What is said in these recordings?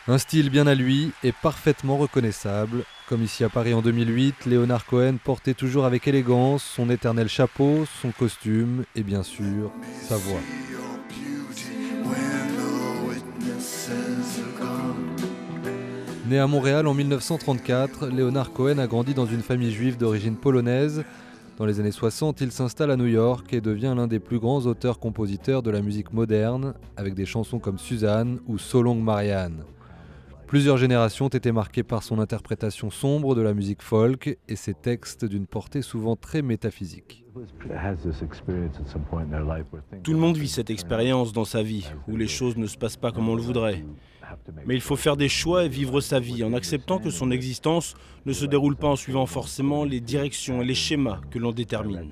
Un style bien à lui et parfaitement reconnaissable. Comme ici à Paris en 2008, Leonard Cohen portait toujours avec élégance son éternel chapeau, son costume et bien sûr sa voix. Né à Montréal en 1934, Leonard Cohen a grandi dans une famille juive d'origine polonaise. Dans les années 60, il s'installe à New York et devient l'un des plus grands auteurs-compositeurs de la musique moderne, avec des chansons comme Suzanne ou So Long Marianne. Plusieurs générations ont été marquées par son interprétation sombre de la musique folk et ses textes d'une portée souvent très métaphysique. Tout le monde vit cette expérience dans sa vie, où les choses ne se passent pas comme on le voudrait. Mais il faut faire des choix et vivre sa vie en acceptant que son existence ne se déroule pas en suivant forcément les directions et les schémas que l'on détermine.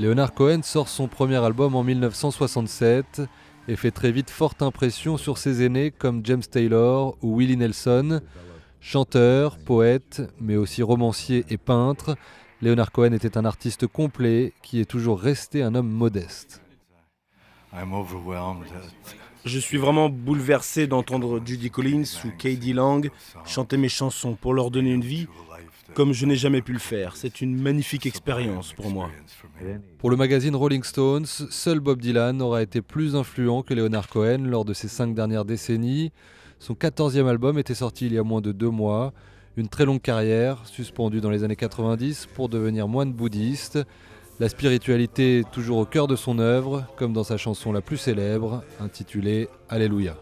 Leonard Cohen sort son premier album en 1967 et fait très vite forte impression sur ses aînés comme James Taylor ou Willie Nelson. Chanteur, poète, mais aussi romancier et peintre, Leonard Cohen était un artiste complet qui est toujours resté un homme modeste. Je suis vraiment bouleversé d'entendre Judy Collins ou K.D. Lang chanter mes chansons pour leur donner une vie comme je n'ai jamais pu le faire. C'est une magnifique expérience pour moi. Pour le magazine Rolling Stones, seul Bob Dylan aura été plus influent que Leonard Cohen lors de ces 5 dernières décennies. Son 14e album était sorti il y a moins de 2 mois. Une très longue carrière, suspendue dans les années 90 pour devenir moine bouddhiste. La spiritualité est toujours au cœur de son œuvre, comme dans sa chanson la plus célèbre, intitulée Alléluia.